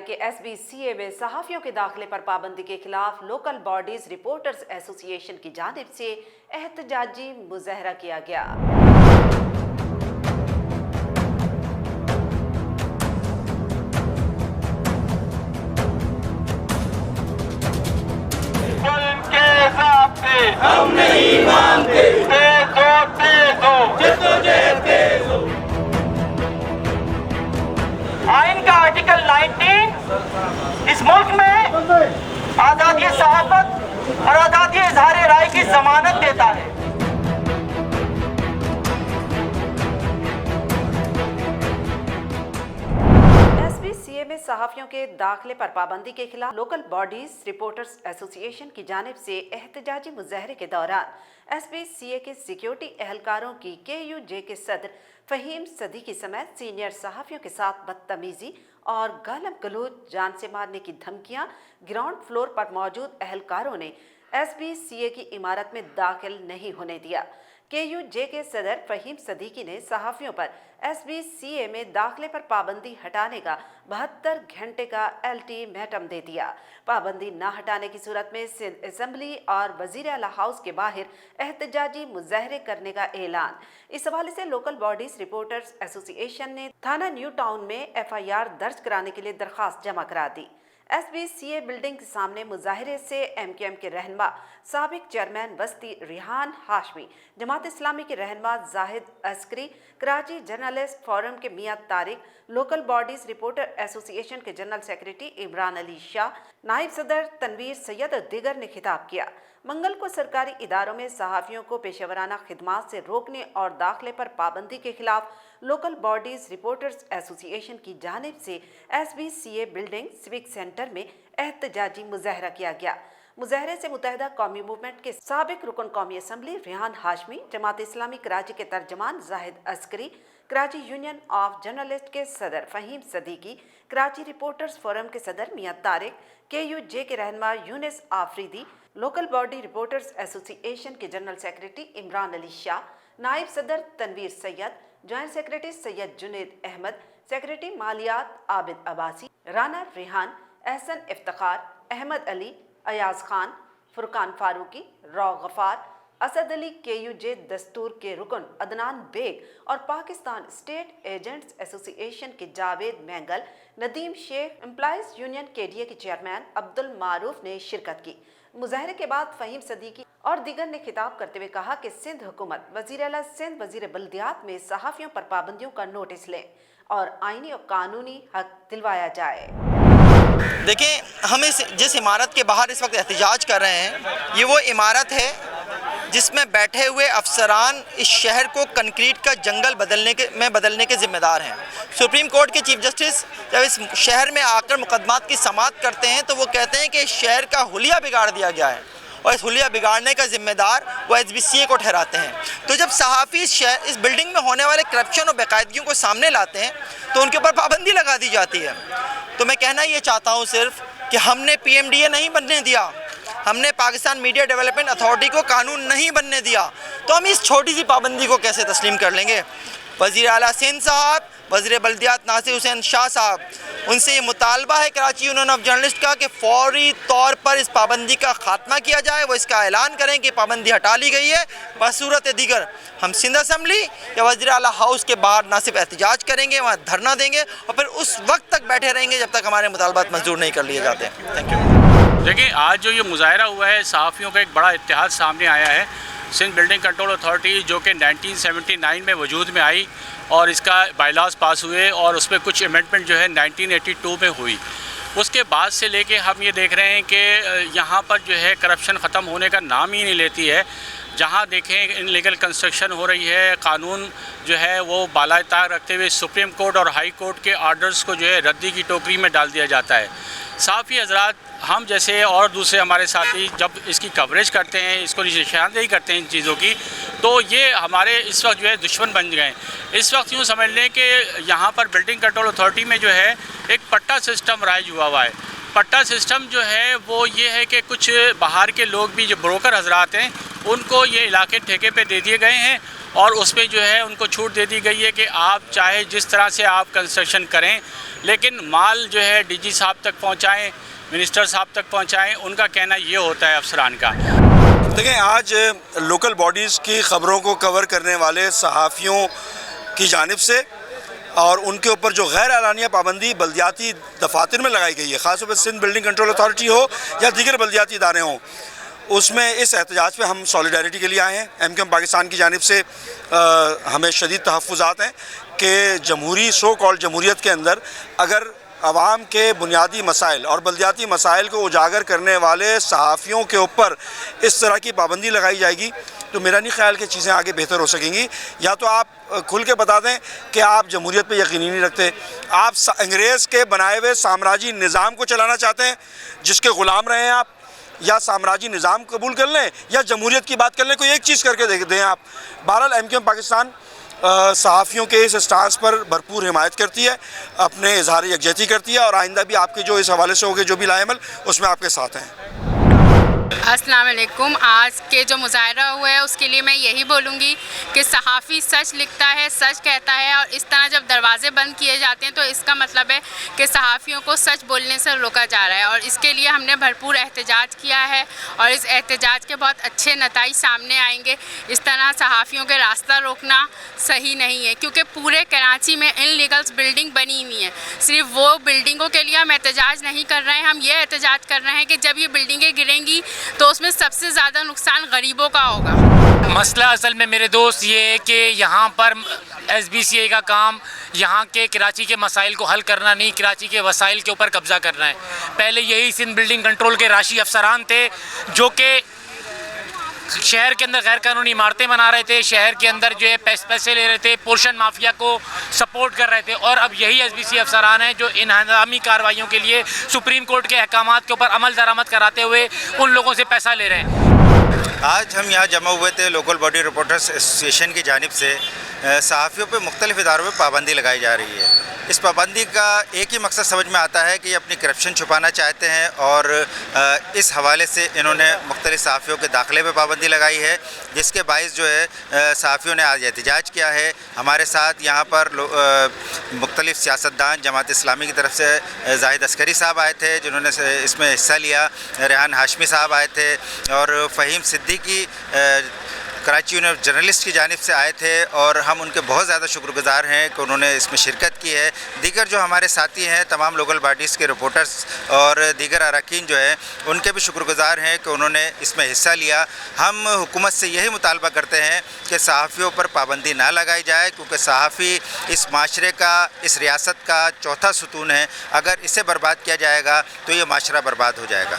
हैं कि SBCA में सहाफ़ियों के दाखिले पर पाबंदी के खिलाफ लोकल बॉडीज रिपोर्टर्स एसोसिएशन की जानिब से एहतजाजी मुज़ाहरा किया गया। हम नहीं मानते, तेज हो। आइन का आर्टिकल 19 इस मुल्क में आज़ादी सहाफ़त और आज़ादी इज़हार राय की ज़मानत देता है। SBCA में सहाफ़ियों के दाखिले पर पाबंदी के खिलाफ लोकल बॉडीज रिपोर्टर्स एसोसिएशन की जानिब से एहतजाजी मुज़ाहरे के दौरान SBCA के सिक्योरिटी एहलकारों की KUJ के सदर फ़हीम सदीकी समेत सीनियर सहाफ़ियों के साथ बदतमीज़ी और गालम गलौज, जान से मारने की धमकियां ग्राउंड फ्लोर पर मौजूद एहलकारों ने SBCA की इमारत में दाखिल नहीं होने दिया। KUJ के सदर फ़हीम सदीकी ने सहाफ़ियों पर SBCA में दाखिले पर पाबंदी हटाने का 72 घंटे का अल्टीमेटम दे दिया। पाबंदी न हटाने की सूरत में सिंध असेंबली और वज़ीर आला हाउस के बाहर एहतजाजी मुज़ाहरे करने का ऐलान। इस हवाले से लोकल बॉडीज रिपोर्टर्स एसोसिएशन ने थाना न्यू टाउन में FIR दर्ज कराने के लिए दरख्वास्त जमा करा दी। SBCA बिल्डिंग के सामने मुजाहिरे से MQM के रहनुमा साबिक चेयरमैन बस्ती रिहान हाशमी, जमात इस्लामी के रहनुमा जाहिद अस्करी, कराची जर्नलिस्ट फोरम के Mian Tariq, local bodies reporter association के जनरल सेक्रेटरी इमरान अली शाह, नायब सदर तनवीर सैयद और दीगर ने खिताब किया। मंगल को सरकारी इदारों में सहाफ़ियों को पेशेवराना खिदमात से रोकने और दाखिले पर पाबंदी के खिलाफ लोकल बॉडीज रिपोर्टर्स एसोसिएशन की जानिब से SBCA बिल्डिंग सिविक सेंटर में एहतजाजी मुज़ाहरा किया गया। मुज़ाहरे से मुत्तहिदा कौमी मूवमेंट के साबिक रुकन कौमी असम्बली रिहान हाशमी, जमात इस्लामी कराची के तर्जमान Zahid Askari, Karachi union of journalist के सदर फ़हीम सदीकी, कराची रिपोर्टर्स फोरम के सदर मियां तारिक, KUJ के रहनुमा Younis Afridi, local body reporters association के जनरल सेक्रेटरी इमरान अली शाह, नायब सदर Tanveer Syed, joint secretary Syed Junaid Ahmed, secretary मालियात आबिद अब्बासी, राना रेहान, एहसन इफ्तिखार, अहमद अली, अयाज खान, फुरकान फारूकी, रौ गफार, असद अली, KUJ दस्तूर के रुकन अदनान बेग और पाकिस्तान स्टेट एजेंट्स एसोसिएशन के Javed Mahangal, Nadeem Shaikh, employees union KDA के चेयरमैन अब्दुल मारूफ ने शिरकत की। मुज़ाहरे के बाद फ़हीम सदीकी और दीगर ने खिताब करते हुए कहा कि सिंध हुकूमत वज़ीर आला सिंध वज़ीर बल्दियात में सहाफ़ियों पर पाबंदियों का नोटिस लें और आइनी और कानूनी हक दिलवाया जाए। देखिए, हम जिस इमारत के बाहर इस वक्त एहतजाज कर रहे हैं, ये वो इमारत है जिसमें बैठे हुए अफसरान इस शहर को कंक्रीट का जंगल बदलने के ज़िम्मेदार हैं। सुप्रीम कोर्ट के चीफ जस्टिस जब इस शहर में आकर मुकदमात की समाअत करते हैं तो वो कहते हैं कि इस शहर का हुलिया बिगाड़ दिया गया है और इस हुलिया बिगाड़ने का ज़िम्मेदार वो SBCA को ठहराते हैं। तो जब सहाफ़ी इस बिल्डिंग में होने वाले करप्शन और बेकायदगियों को सामने लाते हैं तो उनके ऊपर पाबंदी लगा दी जाती है। तो मैं कहना ये चाहता हूँ सिर्फ कि हमने PMDA नहीं बनने दिया, हमने पाकिस्तान मीडिया डेवलपमेंट अथॉरिटी को कानून नहीं बनने दिया, तो हम इस छोटी सी पाबंदी को कैसे तस्लीम कर लेंगे। वज़ीर आला सिंध साहब, वज़ीर बल्दियात नासिर हुसैन शाह साहब, उनसे ये मुतालबा है कराची यूनियन ऑफ जर्नलिस्ट का कि फौरी तौर पर इस पाबंदी का खात्मा किया जाए। वो इसका ऐलान करें कि पाबंदी हटा ली गई है। बसूरत दीगर हम सिंध असेंबली या वज़ीर आला हाउस के बाहर ना सिर्फ एहतजाज करेंगे, वहाँ धरना देंगे और फिर उस वक्त तक बैठे रहेंगे जब तक हमारे मुतालबात मंजूर नहीं कर लिए जाते हैं। Thank you. देखिए, आज जो ये मुज़ाहरा हुआ है, सहाफ़ियों का एक बड़ा इत्तेहाद सामने आया है। सिंध बिल्डिंग कंट्रोल अथॉरिटी जो कि 1979 में वजूद में आई और इसका बायलॉज पास हुए और उसमें कुछ अमेंडमेंट जो है 1982 में हुई। उसके बाद से लेके हम ये देख रहे हैं कि यहाँ पर जो है करप्शन ख़त्म होने का नाम ही नहीं लेती है। जहाँ देखें इनलीगल कंस्ट्रक्शन हो रही है, कानून जो है वो बालातार रखते हुए सुप्रीम कोर्ट और हाई कोर्ट के आर्डर्स को जो है रद्दी की टोकरी में डाल दिया जाता है। सहाफ़ी हज़रात, हम जैसे और दूसरे हमारे साथी जब इसकी कवरेज करते हैं, इसको निशानदेही करते हैं इन चीज़ों की, तो ये हमारे इस वक्त जो है दुश्मन बन गए। इस वक्त यूँ समझ लें कि यहाँ पर बिल्डिंग कंट्रोल अथॉरिटी में जो है एक पट्टा सिस्टम राइज हुआ है। पट्टा सिस्टम जो है वो ये है कि कुछ बाहर के लोग भी जो ब्रोकर हजरात हैं उनको ये इलाके ठेके पे दे दिए गए हैं और उस पर जो है उनको छूट दे दी गई है कि आप चाहे जिस तरह से आप कंस्ट्रक्शन करें, लेकिन माल जो है डीजी साहब तक पहुंचाएं, मिनिस्टर साहब तक पहुंचाएं। उनका कहना ये होता है अफसरान का। देखें, आज लोकल बॉडीज़ की ख़बरों को कवर करने वाले सहाफ़ियों की जानिब से और उनके ऊपर जो गैर एलानिया पाबंदी बल्दियाती दफातर में लगाई गई है, ख़ास तौर पर सिंध बिल्डिंग कंट्रोल अथॉरिटी हो या दीगर बल्दियाती इदारे हों, उसमें इस एहतजाज पे हम सॉलिडारिटी के लिए आए हैं। MQM पाकिस्तान की जानिब से हमें शदीद तहफ़्फ़ुज़ात हैं कि जमहूरी सो कॉल्ड जमहूरियत के अंदर अगर आवाम के बुनियादी मसाइल और बल्दियाती मसाइल को उजागर करने वाले सहाफ़ियों के ऊपर इस तरह की पाबंदी लगाई जाएगी तो मेरा नहीं ख्याल कि चीज़ें आगे बेहतर हो सकेंगी। या तो आप खुल के बता दें कि आप जमहूरियत पे यकीन नहीं रखते, आप अंग्रेज़ के बनाए हुए साम्राज्य निज़ाम को चलाना चाहते हैं जिसके ग़ुलाम रहे हैं आप, या साम्राज्य निज़ाम कबूल कर लें या जमहूरियत की बात कर लें, कोई एक चीज़ करके दें आप। बहरहाल MQM पाकिस्तान सहाफ़ियों के इस स्टांस पर भरपूर हिमायत करती है, अपने इजहार यकजहती करती है और आइंदा भी आपके जो इस हवाले से होंगे जो भी लाएमल उसमें आपके साथ हैं। अस्सलाम वालेकुम। आज के जो मुजाहरा हुआ है उसके लिए मैं यही बोलूँगी कि सहाफ़ी सच लिखता है, सच कहता है और इस तरह जब दरवाज़े बंद किए जाते हैं तो इसका मतलब है कि सहाफ़ियों को सच बोलने से रोका जा रहा है और इसके लिए हमने भरपूर एहतजाज किया है और इस एहतजाज के बहुत अच्छे नताइज सामने आएंगे। इस तरह सहाफ़ियों के रास्ता रोकना सही नहीं है क्योंकि पूरे कराची में इनलीगल्स बिल्डिंग बनी हुई है। सिर्फ वो बिल्डिंगों के लिए हम एहतजाज नहीं कर रहे हैं, हम ये एहतजाज कर रहे हैं कि जब ये बिल्डिंगें गिरेंगी तो उसमें सबसे ज़्यादा नुकसान गरीबों का होगा। मसला असल में मेरे दोस्त ये है कि यहाँ पर SBCA का काम यहाँ के कराची के मसाइल को हल करना नहीं, कराची के वसाइल के ऊपर कब्ज़ा करना है। पहले यही सिंध बिल्डिंग कंट्रोल के राशि अफसरान थे जो कि शहर के अंदर गैर कानूनी इमारतें बना रहे थे, शहर के अंदर जो है पैसे ले रहे थे, पोर्शन माफिया को सपोर्ट कर रहे थे और अब यही SBCA अफसरान हैं जो इन हंगामी कार्रवाइयों के लिए सुप्रीम कोर्ट के अहकामात के ऊपर अमल दरामद कराते हुए उन लोगों से पैसा ले रहे हैं। आज हम यहाँ जमा हुए थे लोकल बॉडी रिपोर्टर्स एसोसिएशन की जानिब से सहाफ़ियों पे मुख्तलिफ इदारों में पाबंदी लगाई जा रही है। इस पाबंदी का एक ही मकसद समझ में आता है कि ये अपनी करप्शन छुपाना चाहते हैं और इस हवाले से इन्होंने मुख्तलिफ सहाफ़ियों के दाखिले पे पाबंदी लगाई है, जिसके बाइस जो है सहाफ़ियों ने आज एहतजाज किया है। हमारे साथ यहाँ पर मुख्तलिफ सियासतदान जमात इस्लामी की तरफ से जाहिद अस्करी साहब आए थे जिन्होंने इसमें हिस्सा लिया, रेहान हाशमी साहब आए थे और फ़हीम सिद्दीकी कराची यूनिवर्सिटी जर्नलिस्ट की जानिब से आए थे और हम उनके बहुत ज़्यादा शुक्रगुज़ार हैं कि उन्होंने इसमें शिरकत की है। दीगर जो हमारे साथी हैं तमाम लोकल बॉडीज़ के रिपोर्टर्स और दीगर अरकान जो हैं उनके भी शुक्रगुज़ार हैं कि उन्होंने इसमें हिस्सा लिया। हम हुकूमत से यही मुतालबा करते हैं कि सहाफ़ियों पर पाबंदी ना लगाई जाए क्योंकि सहाफ़ी इस माशरे का, इस रियासत का चौथा सुतून है। अगर इसे बर्बाद किया जाएगा तो ये माशरा बर्बाद हो जाएगा।